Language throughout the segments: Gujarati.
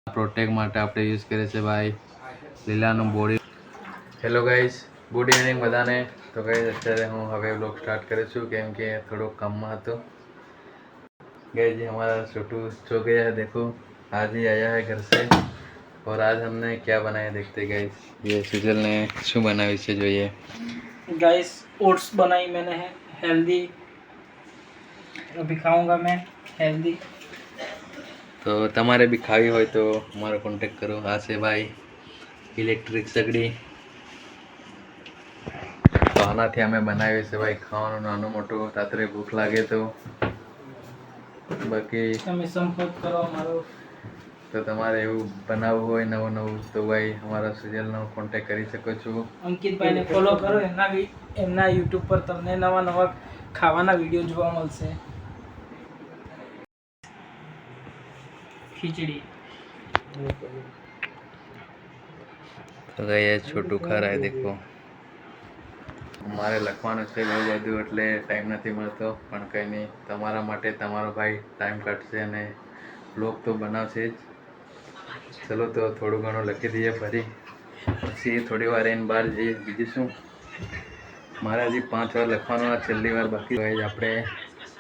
પ્રોટેક્ટ માટે આપણે યુઝ કરીએ છીએ ભાઈ લીલાનું body. Hello guys, good evening બધાને. તો ગાઈઝ અત્યારે હું હવે બ્લોગ સ્ટાર્ટ કરું છું કેમ કે થોડુંક કામમાં હતો. गाइस ये हमारा छोटू सो गया है, देखो आज ही आया है घर से और आज हमने क्या बनाया देखते गाइस. ये सुजल ने શું બનાવ્યું છે જોઈએ. गाइस ओट्स बनाई मैंने है हेल्दी, अभी खाऊंगा मैं हेल्दी. તો તમારે બી ખાવી હોય તો મારો કોન્ટેક્ટ કરો. આ છે ભાઈ ઇલેક્ટ્રિક સગડી. તો આનાથી અમે બનાવીએ છીએ ભાઈ ખાવાનું નાનું મોટું, રાત્રે ભૂખ લાગે તો. બાકી તમે સંપર્ક કરો અમારો. તો તમારે એવું બનાવવું હોય નવું નવું તો ભાઈ અમારા સુજલનો કોન્ટેક્ટ કરી શકો છો. અંકિતભાઈને ફોલો કરો, એમના યુટ્યુબ પર તમને નવા નવા ખાવાના વિડીયો જોવા મળશે. खिचड़ी તો ગઈ છોટું ખા રહા है देखो. મારે લખવાનું છે બહુ બધું એટલે ટાઈમ નથી મળતો, પણ કંઈ નહીં, તમારા માટે તમારો ભાઈ ટાઈમ કાઢશે અને બ્લોગ તો બનાવશે જ. ચલો તો થોડું ઘણું લખી દઈએ ફરી, પછી થોડી વાર એને બહાર જઈએ. બીજું શું, મારે હજી 5 વાર લખવાનું, આ છેલ્લી વાર બાકી હોય. આપણે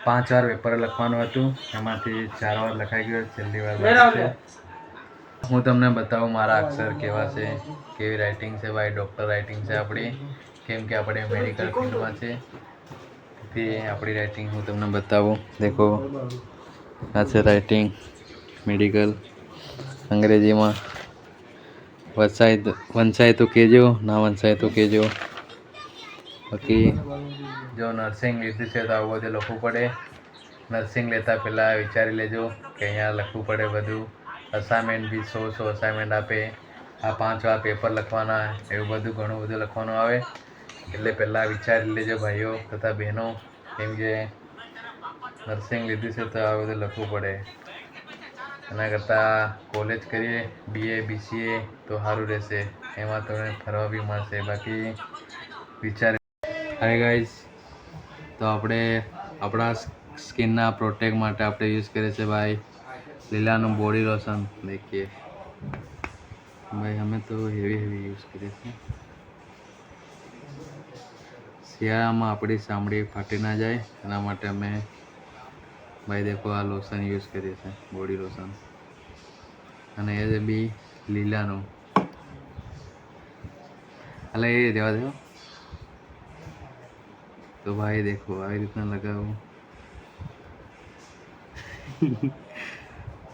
5 વાર પેપર લખવાનું હતું, એમાંથી 4 વાર લખાઈ ગયો, છેલ્લી વાર બાકી છે. હું તમને બતાવું મારા અક્ષર કેવા છે, કેવી રાઇટિંગ છે ભાઈ. ડૉક્ટર રાઇટિંગ છે આપણી, કેમ કે આપણે મેડિકલ ફિલ્ડમાં છે, તેથી આપણી રાઇટિંગ હું તમને બતાવું. દેખો આ છે રાઇટિંગ મેડિકલ અંગ્રેજીમાં. વંચાય તો કહેજો, ના વંચાય તો કહેજો. બાકી જો નર્સિંગ લીધું છે તો આવું બધું લખવું પડે. નર્સિંગ લેતા પહેલાં વિચારી લેજો કે અહીંયા લખવું પડે બધું. અસાઇનમેન્ટ બી 100 અસાઇનમેન્ટ આપે. આ 5 વાર પેપર લખવાના, એવું બધું ઘણું બધું લખવાનું આવે. એટલે પહેલાં વિચારી લેજો ભાઈઓ તથા બહેનો, કેમ કે નર્સિંગ લીધું છે તો આ બધું લખવું પડે. એના કરતાં કોલેજ કરીએ, BA BCA તો સારું રહેશે, એમાં તમને ફરવા બી મળશે. બાકી વિચારે. હાય ગાઈઝ, તો આપણે આપણા સ્કિનના પ્રોટેક્ટ માટે આપણે યુઝ કરીએ છીએ ભાઈ લીલાનું બોડી લોશન. દેખીએ ભાઈ, અમે તો હેવી યુઝ કરીએ છીએ. શિયાળામાં આપણી ચામડી ફાટી ના જાય એના માટે અમે ભાઈ દેખો આ લોશન યુઝ કરીએ છીએ, બોડી લોશન. અને એ બી લીલાનું. એટલે એ રહેવા દો. તો ભાઈ દેખો આવી રીતના લગાવું.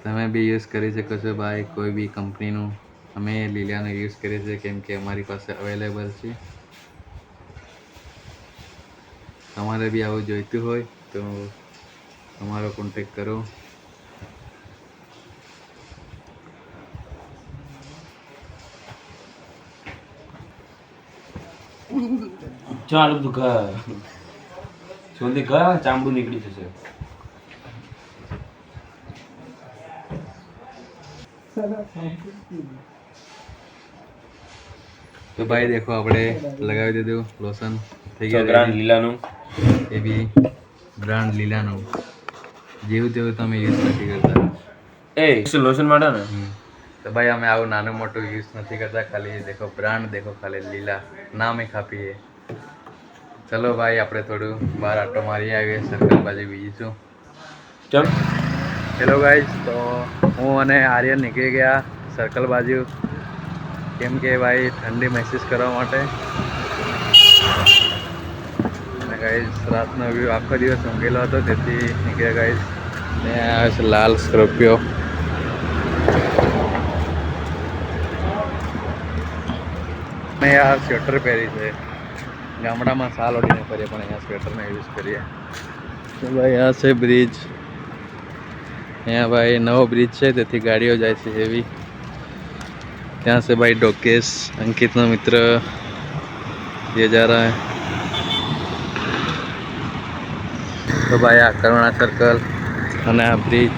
તમે બી યુઝ કરી શકો છો ભાઈ, કોઈ બી કંપનીનું. અમે લીલાનો યુઝ કરીએ છીએ કેમ કે અમારી પાસે અવેલેબલ છે. તમારે બી આવું જોઈતું હોય તો તમારો કોન્ટેક્ટ કરો. ચાલુ તું કર જલ્દી કર, ચામડું નીકળી જશે. તો ભાઈ દેખો આપણે લગાવી દીધું લોશન. થઈ ગયા બ્રાન્ડ લીલાનું, એ બી બ્રાન્ડ લીલાનું. જેવું તેવું તમે યુઝ નથી કરતા. એ લોશન માટે ને. તો ભાઈ અમે આવું નાનું મોટું યુઝ નથી કરતા, ખાલી દેખો બ્રાન્ડ, દેખો ખાલી લીલા નામ એ કાપીએ. ચલો ભાઈ આપણે થોડું બહાર આટો મારી આવીએ, સર્કલ બાજુ. બીજું શું. ચલ હેલો ગાઈઝ, તો હું અને આર્યન નીકળી ગયા સર્કલ બાજુ, કેમ કે ભાઈ ઠંડી મહેસૂસ કરવા માટે. અને ગાઈઝ રાતનો વ્યૂ આખો દિવસ ઊંઘેલો હતો તેથી નીકળ્યા ગાઈઝ. ને આવે છે લાલ સ્કોર્પિયો. મેં આ સ્વેટર પહેરી છે. ગામડામાં સાલ ઓઢીને ફરીએ, પણ અહીંયા સ્વેટરને યુઝ કરીએ. તો ભાઈ આ છે બ્રિજ. અહીંયા ભાઈ નવો બ્રિજ છે તેથી ગાડીઓ જાય છે હેવી. ત્યાં છે ભાઈ ડોકેશ, અંકિતનો મિત્ર, ये जा रहा है. તો ભાઈ આ કરુણા સર્કલ અને આ બ્રિજ.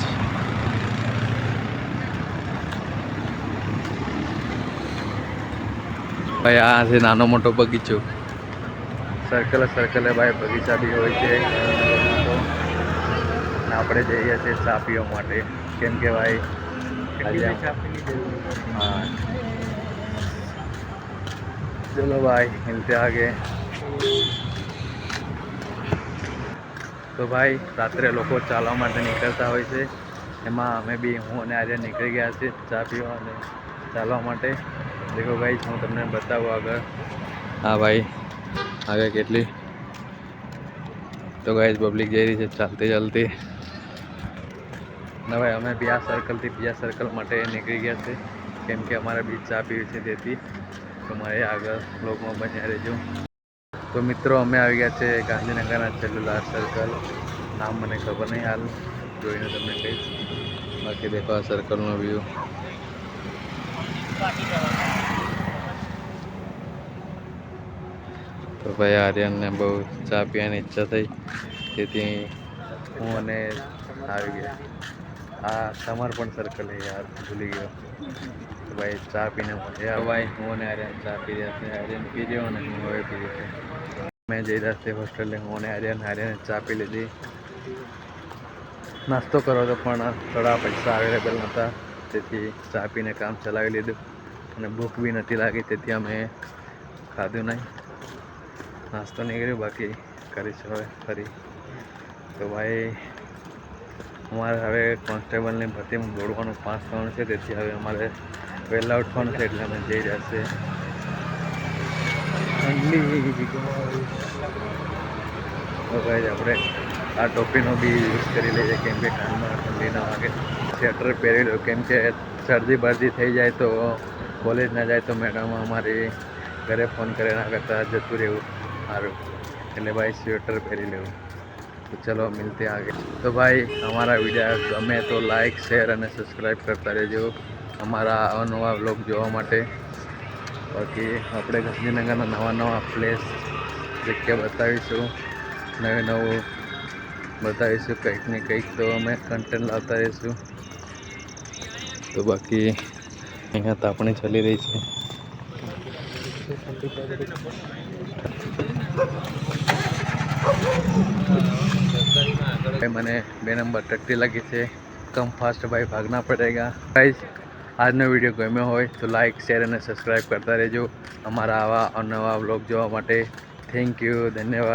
ભાઈ આ છે નાનો મોટો બગીચો. સર્કલે ભાઈ બગીચા બી હોય છે. આપણે જઈએ છીએ ચા પીવા માટે, કેમ કે ભાઈ આજે हाँ चलो भाई मिलते आगे। તો ભાઈ રાત્રે લોકો ચાલવા માટે નીકળતા હોય છે, એમાં અમે બી હું અને આજે નીકળી ગયા છે ચા પીવા અને ચાલવા માટે। દેખો ભાઈ હું તમને બતાવું આગળ। હા ભાઈ આગળ કેટલી તો ગાઈસ પબ્લિક જઈ રહી છે ચાલતી ચાલતી। ના ભાઈ અમે બી આ સર્કલથી બીજા સર્કલ માટે નીકળી ગયા છે, કેમ કે અમારે બી ચા પીવી છે તેથી તમારે આગળ બ્લોગમાં બન્યા રહેજો। તો મિત્રો અમે આવી ગયા છે ગાંધીનગરના સેલ્યુલર સર્કલ, નામ મને ખબર નહીં હાલ, જોઈને તમને કહીશ। બાકી દેખો આ સર્કલનો વ્યૂ। તો ભાઈ આર્યનને બહુ ચા પીવાની ઈચ્છા થઈ તેથી હું અને આવી ગયા। આ સમર્પણ સર્કલ है यार, ભૂલી ગયો। તો ભાઈ ચા પીને મળ્યા ભાઈ, હું અને આર્યન ચા પી રહ્યા છે। આર્યન પી રહ્યો અને હું હવે પી રહ્યો છું। મેં જઈ રહ્યા છે હોસ્ટેલે, હું અને આર્યને ચા પી લીધી। નાસ્તો કરો તો પણ થોડા પૈસા અવેલેબલ નહોતા તેથી ચા પીને કામ ચલાવી લીધું અને ભૂખ બી નથી લાગી તેથી અમે ખાધું નહીં। નાસ્તો નીકળ્યો, બાકી કરીશું હવે ફરી। તો ભાઈ અમારે હવે કોન્સ્ટેબલની ભરતીમાં દોડવાનું 5 થવાનું છે તેથી હવે અમારે વહેલા ઉઠવાનું છે એટલે અમે જઈ રહ્યા છે। તો ભાઈ આપણે આ ટોપીનો બી યુઝ કરી લઈએ કેમ કે કાનમાં ઠંડી ના વાગે। સ્વેટર પહેરી લો કેમ કે શરદી બરદી થઈ જાય તો કોલેજ ના જાય તો મેડમ અમારી ઘરે ફોન કરે ના કરતાં જતું રહેવું સારું, એટલે ભાઈ સ્વેટર પહેરી લેવું। तो चलो मिलते हैं आगे। तो भाई हमारा वीडियो गमे तो लाइक शेयर और सब्सक्राइब करता रहो हमारा अवनवा व्लॉग जोवा माटे। बाकी આપણે ગાંધીનગરના નવા નવા પ્લેસ જગ્યા બતાવીશું, નવું નવું બતાવીશું, કંઈક ને કંઈક તો અમે કન્ટેન્ટ લાવતા રહીશું। તો બાકી અહીંયા તાપણી ચાલી રહી છે। मैंने 2 नंबर टट्टी लगी थे, कम फास्ट भाई भागना पड़ेगा। गाइस आज नो वीडियो गम्यो हो तो लाइक शेयर और सब्सक्राइब करता रहो हमारा आवा और नवा व्लॉग जोवा माटे। थैंक यू, धन्यवाद।